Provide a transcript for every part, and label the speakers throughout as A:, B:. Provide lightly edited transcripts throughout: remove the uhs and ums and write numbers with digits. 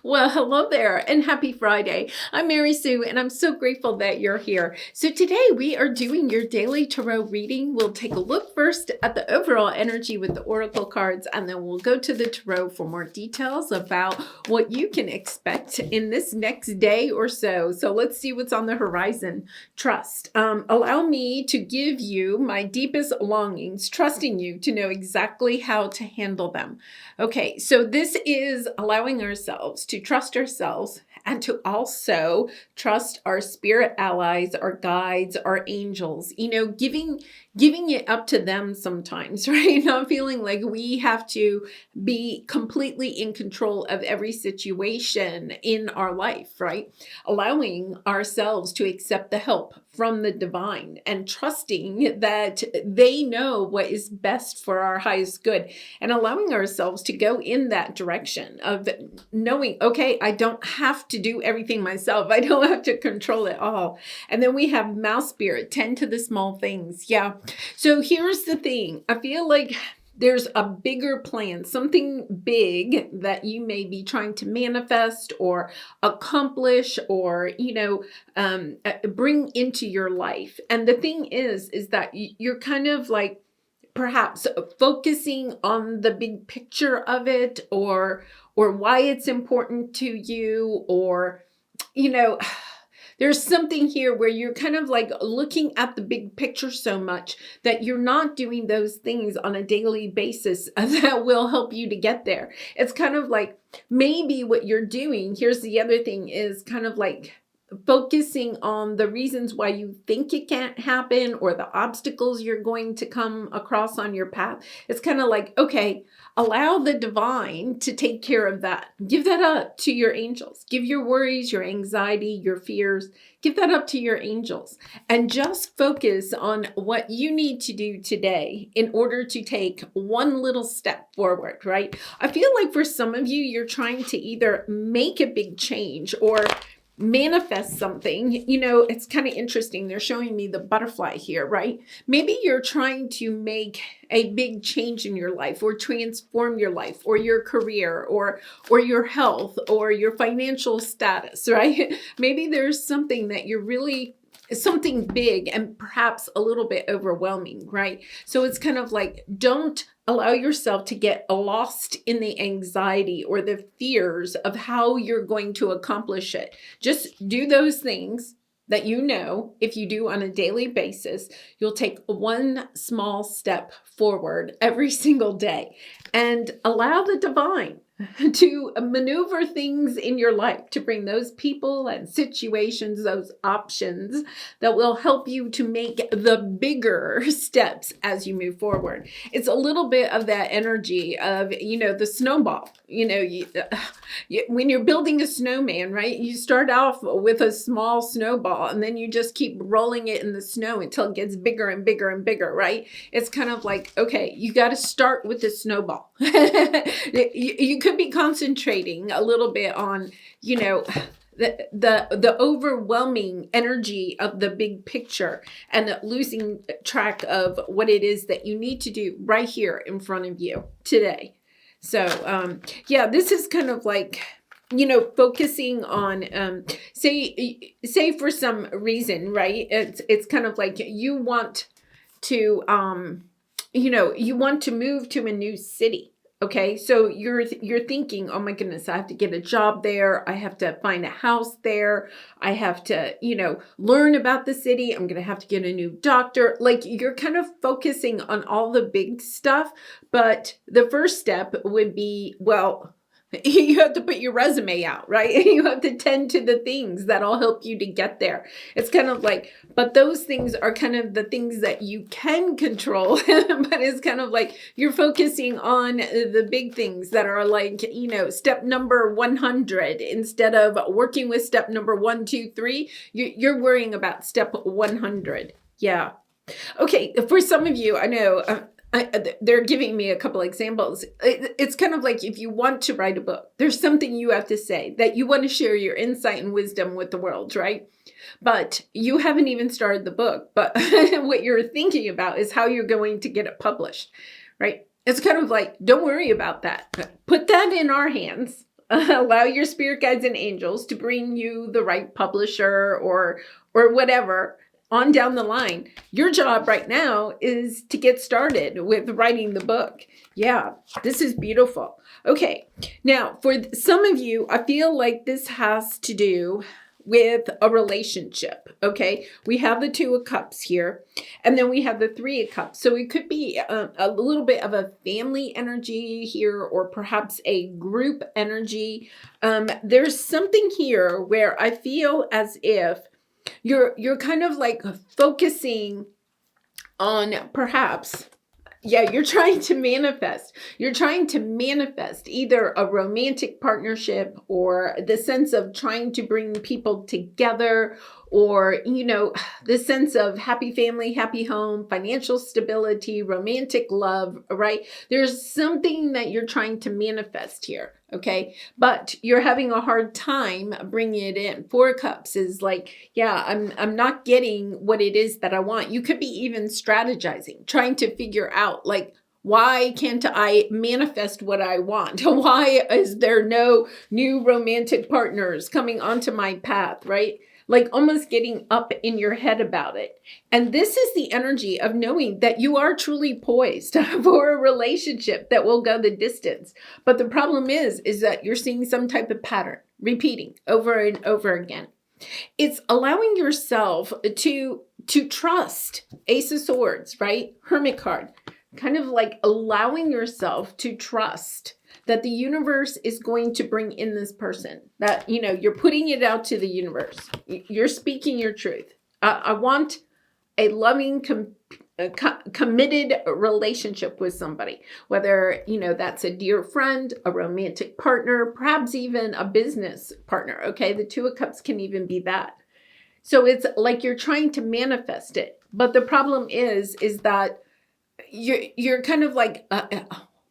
A: Well, hello there and happy Friday. I'm Mary Sue and I'm so grateful that you're here. So today we are doing your daily tarot reading. We'll take a look first at the overall energy with the oracle cards, and then we'll go to the tarot for more details about what you can expect in this next day or so. So let's see what's on the horizon. Trust. Allow me to give you my deepest longings, trusting you to know exactly how to handle them. Okay, so this is allowing ourselves to trust ourselves and to also trust our spirit allies, our guides, our angels, giving it up to them sometimes, right? Not feeling like we have to be completely in control of every situation in our life, right? Allowing ourselves to accept the help from the divine and trusting that they know what is best for our highest good, and allowing ourselves to go in that direction of knowing, okay, I don't have to do everything myself. I don't have to control it all. And then we have mouse spirit, tend to the small things. Yeah. So here's the thing. I feel like there's a bigger plan, something big that you may be trying to manifest or accomplish or, bring into your life. And the thing is that you're kind of like perhaps focusing on the big picture of it, or why it's important to you, or there's something here where you're kind of like looking at the big picture so much that you're not doing those things on a daily basis that will help you to get there. It's kind of like maybe what you're doing, here's the other thing, is kind of like focusing on the reasons why you think it can't happen or the obstacles you're going to come across on your path. It's kind of like, okay, allow the divine to take care of that. Give that up to your angels. Give your worries, your anxiety, your fears, give that up to your angels, and just focus on what you need to do today in order to take one little step forward, right? I feel like for some of you, you're trying to either make a big change or manifest something. It's kind of interesting. They're showing me the butterfly here, right? Maybe you're trying to make a big change in your life or transform your life or your career or your health or your financial status, right? Maybe there's something that you're really something big and perhaps a little bit overwhelming, right? So it's kind of like, don't allow yourself to get lost in the anxiety or the fears of how you're going to accomplish it. Just do those things that if you do on a daily basis, you'll take one small step forward every single day, and allow the divine to maneuver things in your life to bring those people and situations, those options that will help you to make the bigger steps as you move forward. It's a little bit of that energy of, the snowball. When you're building a snowman, right? You start off with a small snowball and then you just keep rolling it in the snow until it gets bigger and bigger and bigger, right? It's kind of like, okay, you got to start with the snowball. You could be concentrating a little bit on, the overwhelming energy of the big picture and losing track of what it is that you need to do right here in front of you today. So, this is kind of like, focusing on, say for some reason, right? It's kind of like you want to, you want to move to a new city. Okay, so you're thinking, oh my goodness, I have to get a job there. I have to find a house there. I have to, learn about the city. I'm going to have to get a new doctor. Like, you're kind of focusing on all the big stuff. But the first step would be, well, you have to put your resume out, right? You have to tend to the things that'll help you to get there. It's kind of like, but those things are kind of the things that you can control. But it's kind of like you're focusing on the big things that are like, step number 100 instead of working with step number 1, 2, 3. You're worrying about step 100. Yeah. Okay. For some of you, I know, they're giving me a couple examples. It's kind of like if you want to write a book, there's something you have to say that you want to share your insight and wisdom with the world, right? But you haven't even started the book. But what you're thinking about is how you're going to get it published, right? It's kind of like, don't worry about that. Put that in our hands. allow your spirit guides and angels to bring you the right publisher or whatever on down the line. Your job right now is to get started with writing the book. Yeah, this is beautiful. Okay, now for some of you, I feel like this has to do with a relationship. Okay, we have the Two of Cups here, and then we have the Three of Cups. So it could be a little bit of a family energy here, or perhaps a group energy. There's something here where I feel as if you're kind of like focusing on perhaps, you're trying to manifest. You're trying to manifest either a romantic partnership or the sense of trying to bring people together, or, the sense of happy family, happy home, financial stability, romantic love, right? There's something that you're trying to manifest here, okay? But you're having a hard time bringing it in. Four of Cups is like, I'm not getting what it is that I want. You could be even strategizing, trying to figure out like, why can't I manifest what I want? Why is there no new romantic partners coming onto my path, right? Like almost getting up in your head about it. And this is the energy of knowing that you are truly poised for a relationship that will go the distance. But the problem is that you're seeing some type of pattern repeating over and over again. It's allowing yourself to trust. Ace of Swords, right? Hermit card. Kind of like allowing yourself to trust that the universe is going to bring in this person, that, you're putting it out to the universe. You're speaking your truth. I want a loving, committed relationship with somebody, whether, that's a dear friend, a romantic partner, perhaps even a business partner. Okay. The Two of Cups can even be that. So it's like you're trying to manifest it. But the problem is that you're kind of like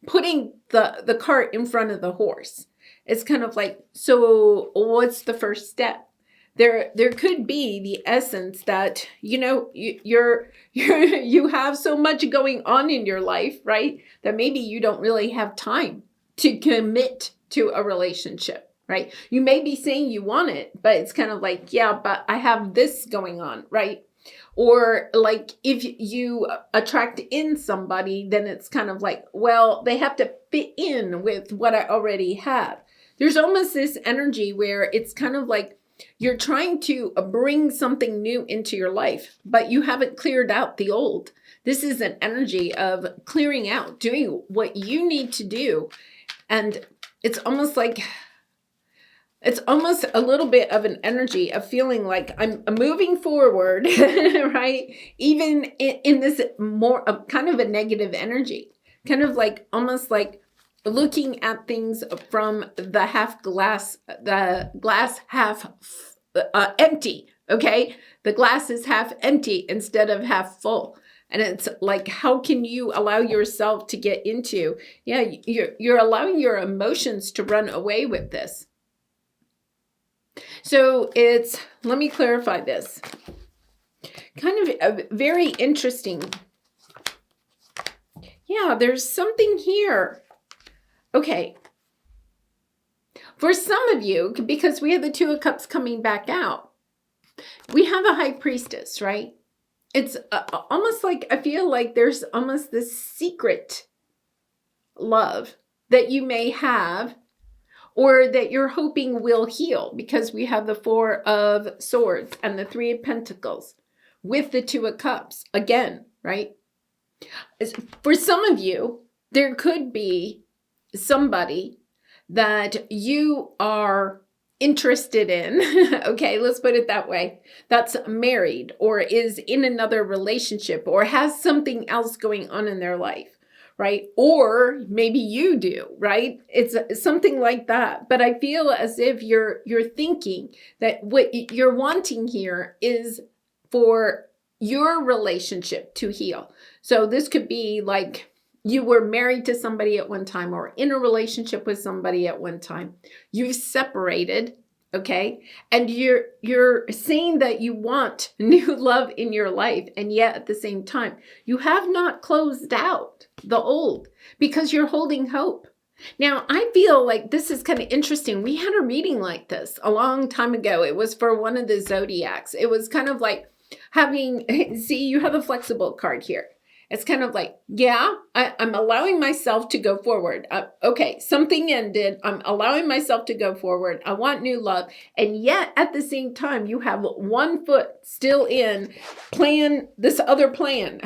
A: putting the cart in front of the horse. It's kind of like, so what's the first step? There could be the essence that, you have so much going on in your life, right? That maybe you don't really have time to commit to a relationship, right? You may be saying you want it, but it's kind of like, but I have this going on, right? Or like if you attract in somebody, then it's kind of like, well, they have to fit in with what I already have. There's almost this energy where it's kind of like you're trying to bring something new into your life, but you haven't cleared out the old. This is an energy of clearing out, doing what you need to do. And it's almost a little bit of an energy of feeling like I'm moving forward, right? Even in this more of kind of a negative energy, kind of like almost like looking at things from the glass half empty, okay? The glass is half empty instead of half full. And it's like, how can you allow yourself to get into, you're allowing your emotions to run away with this. So let me clarify this. Kind of very interesting. Yeah, there's something here. Okay. For some of you, because we have the Two of Cups coming back out, we have a High Priestess, right? It's almost like, I feel like there's almost this secret love that you may have, or that you're hoping will heal, because we have the Four of Swords and the Three of Pentacles with the Two of Cups again, right? For some of you, there could be somebody that you are interested in, okay, let's put it that way, that's married or is in another relationship or has something else going on in their life. Right? Or maybe you do, right? It's something like that. But I feel as if you're thinking that what you're wanting here is for your relationship to heal. So this could be like you were married to somebody at one time or in a relationship with somebody at one time. You've separated, okay? And you're saying that you want new love in your life, and yet at the same time, you have not closed out the old because you're holding hope. Now, I feel like this is kind of interesting. We had a reading like this a long time ago. It was for one of the zodiacs. It was kind of like having, see, you have a flexible card here. It's kind of like, yeah, I'm allowing myself to go forward. Okay, something ended. I'm allowing myself to go forward. I want new love. And yet at the same time, you have one foot still in this other plan,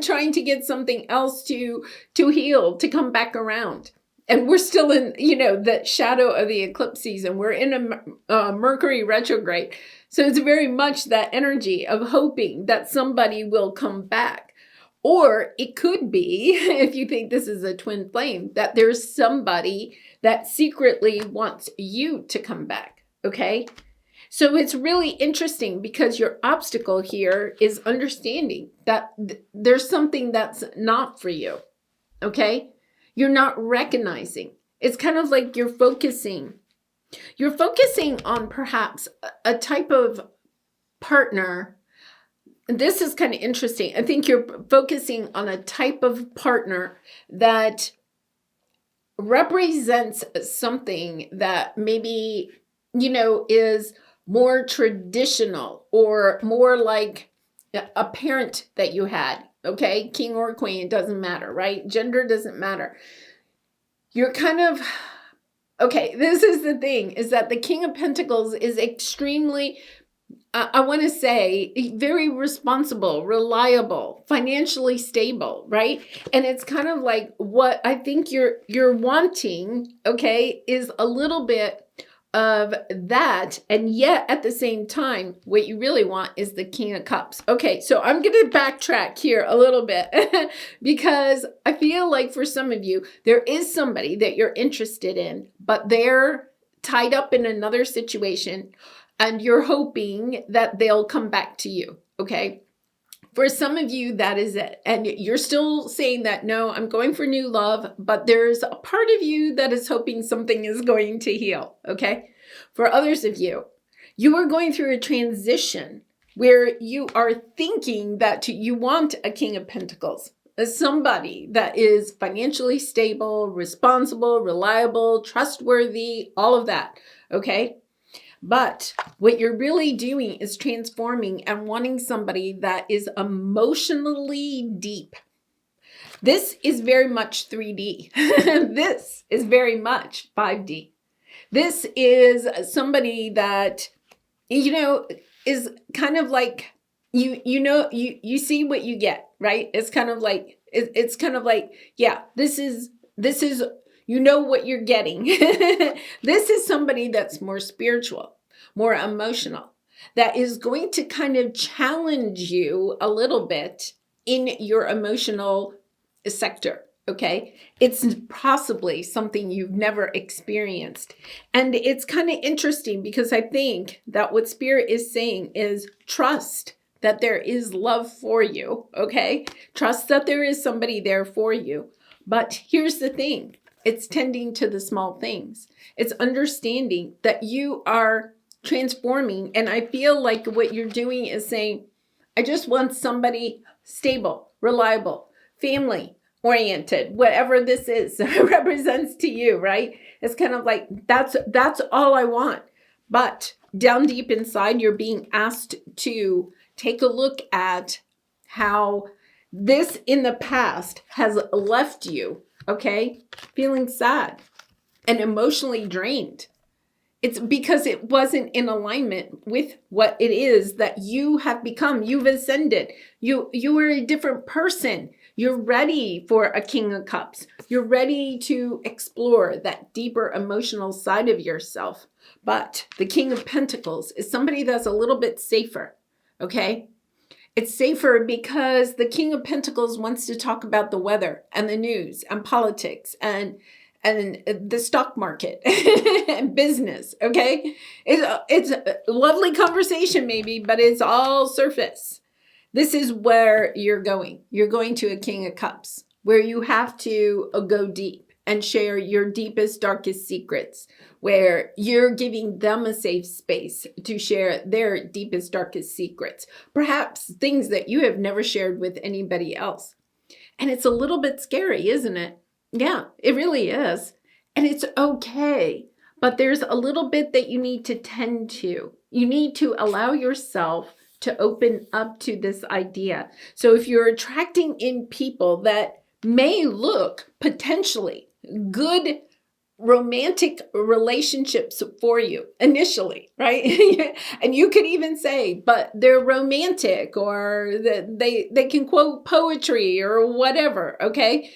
A: trying to get something else to heal, to come back around. And we're still in, the shadow of the eclipse season. We're in a Mercury retrograde. So it's very much that energy of hoping that somebody will come back. Or it could be, if you think this is a twin flame, that there's somebody that secretly wants you to come back, okay? So it's really interesting because your obstacle here is understanding that there's something that's not for you, okay? You're not recognizing. It's kind of like you're focusing on perhaps a type of partner. This is kind of interesting. I think you're focusing on a type of partner that represents something that maybe, is more traditional or more like a parent that you had. Okay, king or queen, it doesn't matter, right? Gender doesn't matter. You're kind of, okay, this is the thing, is that the King of Pentacles is extremely, I want to say, very responsible, reliable, financially stable, right? And it's kind of like what I think you're wanting, okay, is a little bit of that. And yet at the same time, what you really want is the King of Cups. Okay, so I'm going to backtrack here a little bit because I feel like for some of you, there is somebody that you're interested in, but they're tied up in another situation and you're hoping that they'll come back to you, okay? For some of you, that is it. And you're still saying that, no, I'm going for new love, but there's a part of you that is hoping something is going to heal, okay? For others of you, you are going through a transition where you are thinking that you want a King of Pentacles, as somebody that is financially stable, responsible, reliable, trustworthy, all of that, okay? But what you're really doing is transforming and wanting somebody that is emotionally deep. This is very much 3D. This is very much 5D. This is somebody that, is kind of like, you see what you get, right? It's kind of like, yeah, this is, what you're getting. This is somebody that's more spiritual, more emotional, that is going to kind of challenge you a little bit in your emotional sector. Okay. It's possibly something you've never experienced. And it's kind of interesting because I think that what Spirit is saying is trust that there is love for you. Okay. Trust that there is somebody there for you. But here's the thing. It's tending to the small things. It's understanding that you are transforming. And I feel like what you're doing is saying, I just want somebody stable, reliable, family oriented, whatever this is represents to you, right? It's kind of like, that's all I want. But down deep inside, you're being asked to take a look at how this in the past has left you, okay, feeling sad and emotionally drained. It's because it wasn't in alignment with what it is that you have become. You've ascended. You are a different person. You're ready for a King of Cups. You're ready to explore that deeper emotional side of yourself. But the King of Pentacles is somebody that's a little bit safer, okay? It's safer because the King of Pentacles wants to talk about the weather and the news and politics and the stock market and business, okay? It's a lovely conversation maybe, but it's all surface. This is where you're going. You're going to a King of Cups where you have to go deep and share your deepest, darkest secrets, where you're giving them a safe space to share their deepest, darkest secrets, perhaps things that you have never shared with anybody else. And it's a little bit scary, isn't it? Yeah, it really is. And it's okay. But there's a little bit that you need to tend to. You need to allow yourself to open up to this idea. So if you're attracting in people that may look potentially good romantic relationships for you initially, right? And you could even say, but they're romantic, or that they can quote poetry or whatever, okay?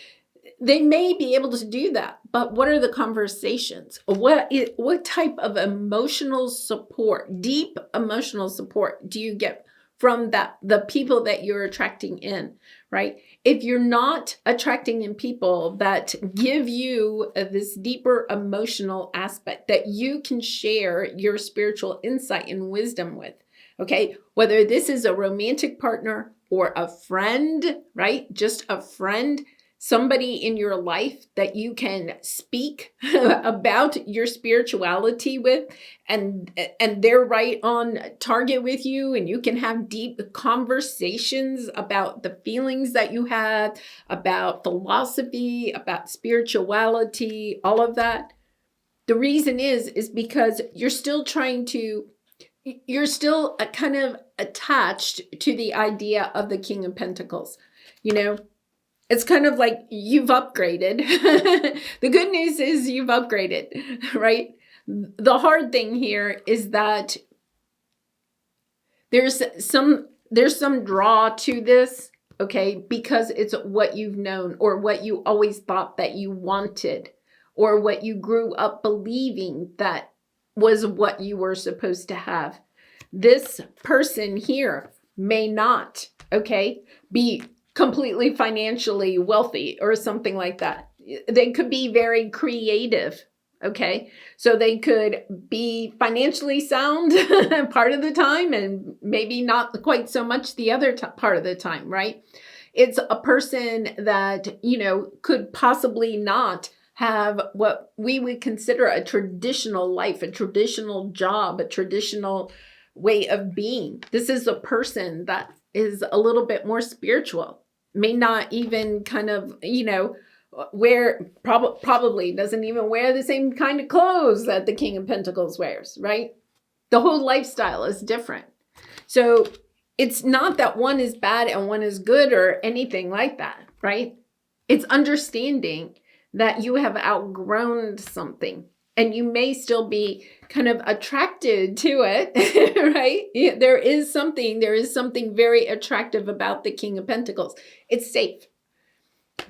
A: They may be able to do that, but what are the conversations? What type of emotional support, deep emotional support do you get from the people that you're attracting in, right? If you're not attracting in people that give you this deeper emotional aspect that you can share your spiritual insight and wisdom with, okay? Whether this is a romantic partner or a friend, right? Just a friend, somebody in your life that you can speak about your spirituality with, and they're right on target with you, and you can have deep conversations about the feelings that you have, about philosophy, about spirituality, all of that. The reason is because you're still kind of attached to the idea of the King of Pentacles, you know. It's kind of like you've upgraded. The good news is you've upgraded, right? The hard thing here is that there's some draw to this, okay? Because it's what you've known, or what you always thought that you wanted, or what you grew up believing that was what you were supposed to have. This person here may not, okay, be completely financially wealthy or something like that. They could be very creative, okay? So they could be financially sound part of the time, and maybe not quite so much the other part of the time, right? It's a person that, you know, could possibly not have what we would consider a traditional life, a traditional job, a traditional way of being. This is a person that is a little bit more spiritual, may not even kind of, you know, probably doesn't even wear the same kind of clothes that the King of Pentacles wears, right? The whole lifestyle is different. So it's not that one is bad and one is good or anything like that, right? It's understanding that you have outgrown something, and you may still be kind of attracted to it, right? There is something very attractive about the King of Pentacles. It's safe,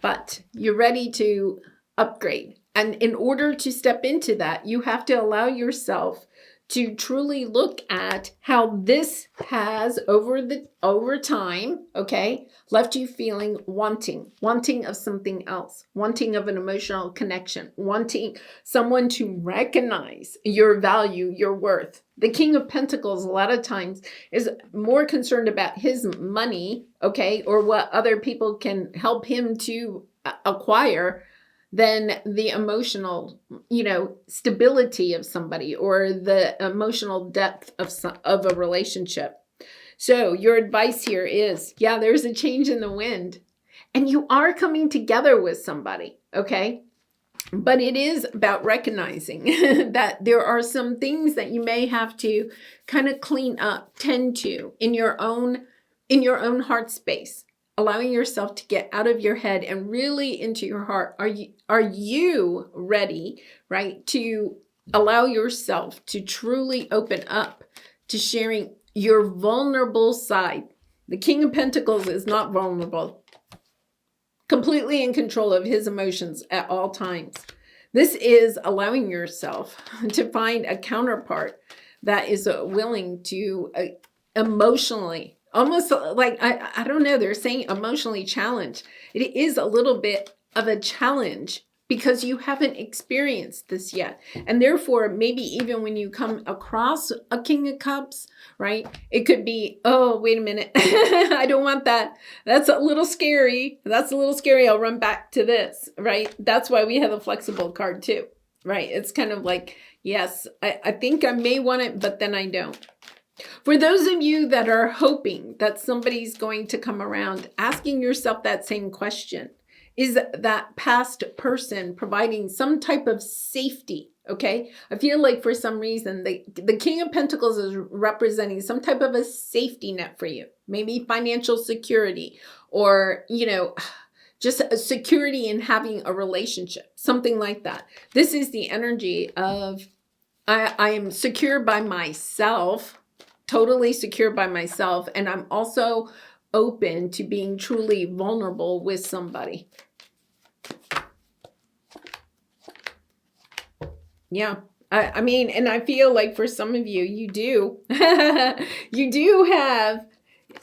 A: but you're ready to upgrade. And in order to step into that, you have to allow yourself to truly look at how this has over time, okay, left you feeling wanting of something else, wanting of an emotional connection, wanting someone to recognize your value, your worth. The King of Pentacles a lot of times is more concerned about his money, okay, or what other people can help him to acquire, than the emotional, you know, stability of somebody, or the emotional depth of a relationship. So your advice here is, yeah, there's a change in the wind, and you are coming together with somebody, okay? But it is about recognizing that there are some things that you may have to kind of clean up, tend to in your own heart space. Allowing yourself to get out of your head and really into your heart. Are you ready, right, to allow yourself to truly open up to sharing your vulnerable side? The King of Pentacles is not vulnerable. Completely in control of his emotions at all times. This is allowing yourself to find a counterpart that is willing to emotionally, almost like, I don't know, they're saying emotionally challenged. It is a little bit of a challenge because you haven't experienced this yet. And therefore, maybe even when you come across a King of Cups, right, it could be, oh, wait a minute, I don't want that. That's a little scary. I'll run back to this, right? That's why we have a flexible card too, right? It's kind of like, yes, I think I may want it, but then I don't. For those of you that are hoping that somebody's going to come around, asking yourself that same question, is that past person providing some type of safety. Okay, I feel like for some reason the King of Pentacles is representing some type of a safety net for you, maybe financial security, or just a security in having a relationship, something like that. This is the energy of I am secure by myself, totally secure by myself, and I'm also open to being truly vulnerable with somebody. Yeah. I mean, and I feel like for some of you, you do. You do have,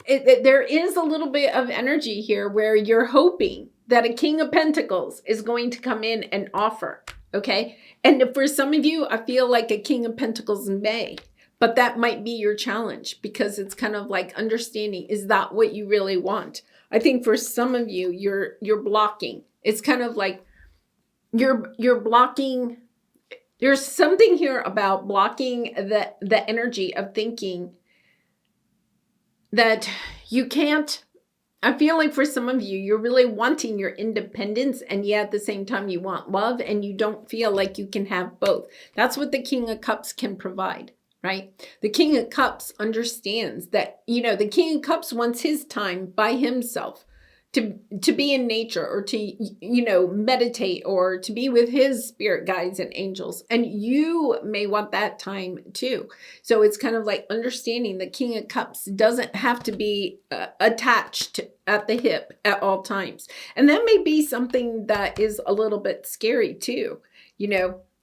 A: there is a little bit of energy here where you're hoping that a King of Pentacles is going to come in and offer, okay? And for some of you, I feel like a King of Pentacles may, but that might be your challenge, because it's kind of like understanding, is that what you really want? I think for some of you, you're blocking. It's kind of like you're blocking. There's something here about blocking the energy of thinking that you can't. I feel like for some of you, you're really wanting your independence, and yet at the same time you want love, and you don't feel like you can have both. That's what the King of Cups can provide, right? The King of Cups understands that, the King of Cups wants his time by himself, to be in nature, or to, meditate, or to be with his spirit guides and angels. And you may want that time too. So it's kind of like understanding the King of Cups doesn't have to be attached at the hip at all times. And that may be something that is a little bit scary too,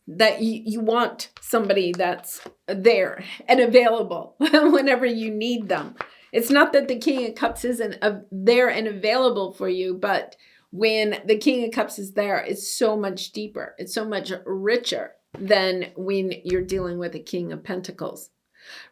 A: that you want somebody that's there and available whenever you need them. It's not that the King of Cups isn't there and available for you, but when the King of Cups is there, it's so much deeper. It's so much richer than when you're dealing with a King of Pentacles.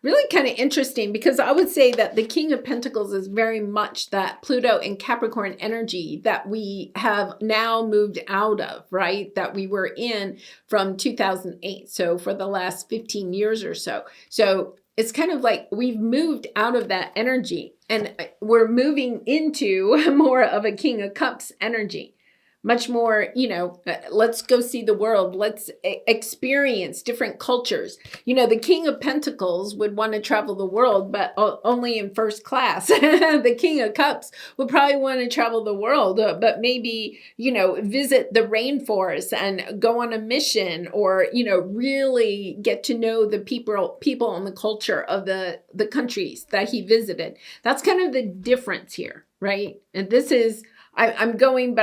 A: Really kind of interesting, because I would say that the King of Pentacles is very much that Pluto and Capricorn energy that we have now moved out of, right? That we were in from 2008. So for the last 15 years or so. So it's kind of like we've moved out of that energy, and we're moving into more of a King of Cups energy. Much more, let's go see the world. Let's experience different cultures. The King of Pentacles would want to travel the world, but only in first class. The King of Cups would probably want to travel the world, but maybe, visit the rainforest and go on a mission, or, really get to know the people and the culture of the countries that he visited. That's kind of the difference here, right? And this is, I'm going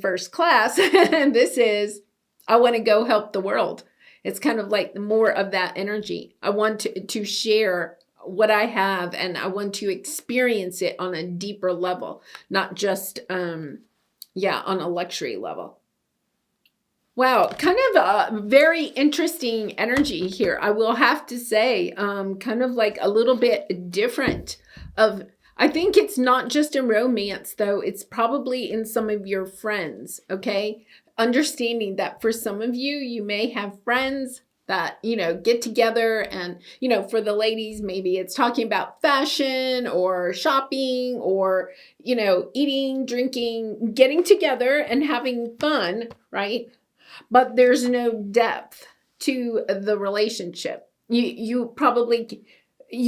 A: first class. And this is, I want to go help the world. It's kind of like more of that energy. I want to share what I have, and I want to experience it on a deeper level, not just, on a luxury level. Wow, kind of a very interesting energy here. I will have to say, kind of like a little bit different I think it's not just in romance, though. It's probably in some of your friends, okay? Understanding that for some of you, you may have friends that, get together, and, for the ladies, maybe it's talking about fashion or shopping, or, eating, drinking, getting together and having fun, right? But there's no depth to the relationship. You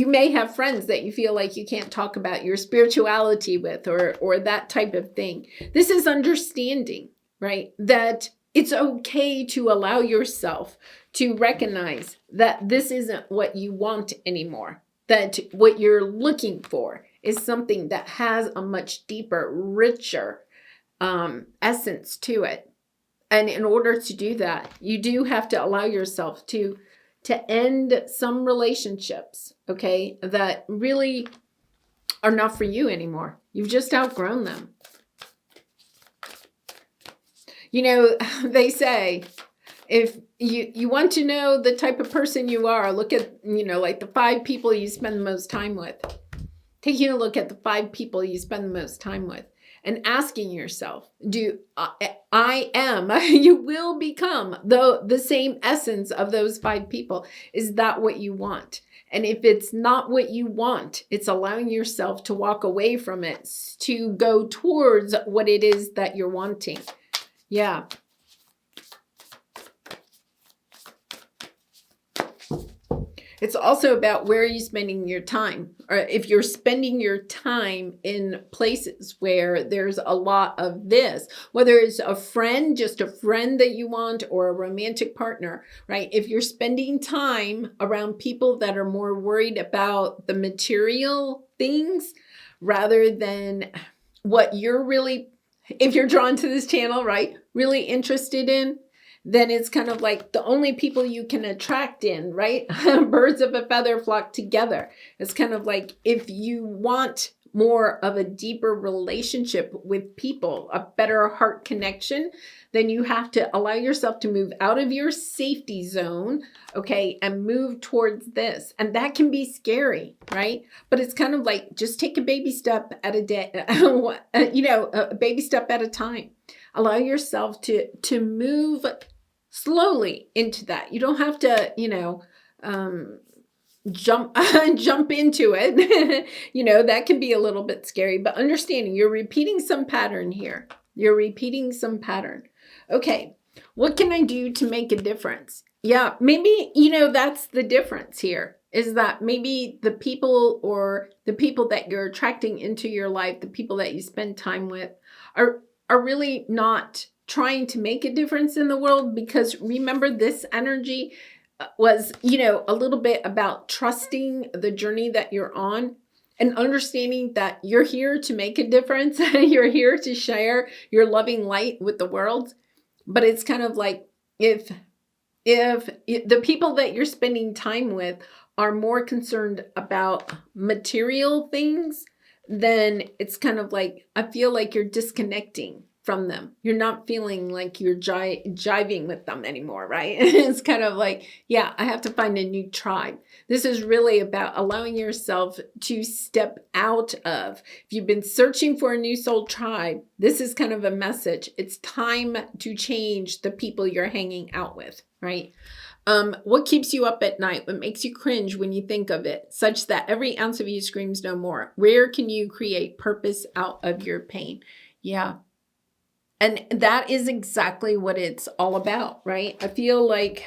A: may have friends that you feel like you can't talk about your spirituality with, or that type of thing. This is understanding, right? That it's okay to allow yourself to recognize that this isn't what you want anymore. That what you're looking for is something that has a much deeper, richer essence to it. And in order to do that, you do have to allow yourself to end some relationships, okay, that really are not for you anymore. You've just outgrown them. They say, if you want to know the type of person you are, look at, like the 5 people you spend the most time with. Taking a look at the 5 people you spend the most time with, and asking yourself, you will become the same essence of those 5 people. Is that what you want? And if it's not what you want, it's allowing yourself to walk away from it, to go towards what it is that you're wanting. Yeah. It's also about where are you spending your time, or if you're spending your time in places where there's a lot of this, whether it's a friend, just a friend that you want, or a romantic partner, right? If you're spending time around people that are more worried about the material things rather than what you're really, if you're drawn to this channel, right, really interested in, then it's kind of like the only people you can attract in, right? Birds of a feather flock together. It's kind of like if you want more of a deeper relationship with people, a better heart connection, then you have to allow yourself to move out of your safety zone, okay, and move towards this. And that can be scary, right? But it's kind of like just take a baby step at a day, a baby step at a time. Allow yourself to move slowly into that. You don't have to, jump into it. That can be a little bit scary, but understanding you're repeating some pattern here. You're repeating some pattern. Okay, what can I do to make a difference? Yeah, maybe, that's the difference here, is that maybe the people that you're attracting into your life, the people that you spend time with are really not trying to make a difference in the world, because remember, this energy was, a little bit about trusting the journey that you're on and understanding that you're here to make a difference. You're here to share your loving light with the world. But it's kind of like if the people that you're spending time with are more concerned about material things, then it's kind of like, I feel like you're disconnecting from them. You're not feeling like you're jiving with them anymore, right? It's kind of like, yeah, I have to find a new tribe. This is really about allowing yourself to step out of, if you've been searching for a new soul tribe, this is kind of a message. It's time to change the people you're hanging out with, right? What keeps you up at night? What makes you cringe when you think of it, such that every ounce of you screams no more? Where can you create purpose out of your pain? Yeah. And that is exactly what it's all about, right? I feel like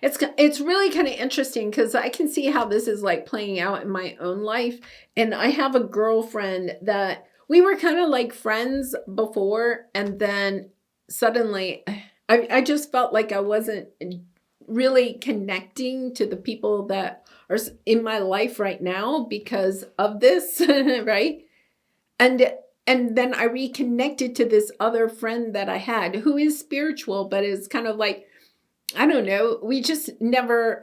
A: it's really kind of interesting because I can see how this is like playing out in my own life. And I have a girlfriend that we were kind of like friends before. And then suddenly I just felt like I wasn't really connecting to the people that are in my life right now because of this, right? And then I reconnected to this other friend that I had who is spiritual, but is kind of like, I don't know, we just never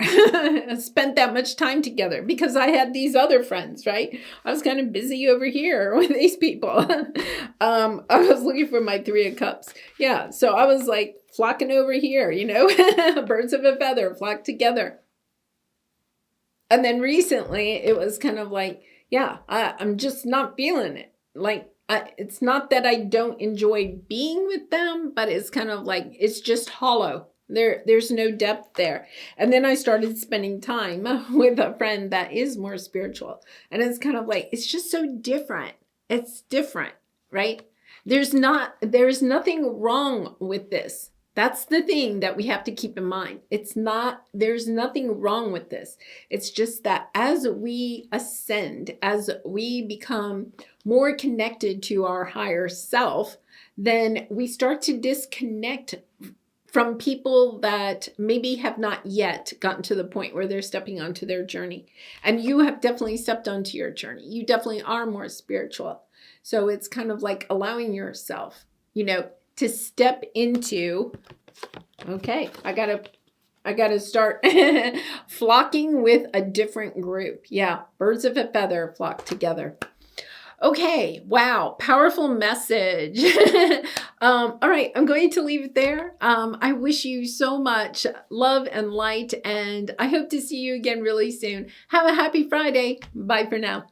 A: spent that much time together because I had these other friends, right? I was kind of busy over here with these people. I was looking for my 3 of Cups. Yeah, so I was like flocking over here, birds of a feather flock together. And then recently it was kind of like, yeah, I'm just not feeling it. Like, it's not that I don't enjoy being with them, but it's kind of like, it's just hollow. There's no depth there. And then I started spending time with a friend that is more spiritual. And it's kind of like, it's just so different. It's different, right? There's nothing wrong with this. That's the thing that we have to keep in mind. There's nothing wrong with this. It's just that as we ascend, as we become more connected to our higher self, then we start to disconnect from people that maybe have not yet gotten to the point where they're stepping onto their journey. And you have definitely stepped onto your journey. You definitely are more spiritual. So it's kind of like allowing yourself, to step into, okay, I gotta start flocking with a different group. Yeah, birds of a feather flock together. Okay, wow, powerful message. All right, I'm going to leave it there. I wish you so much love and light, and I hope to see you again really soon. Have a happy Friday. Bye for now.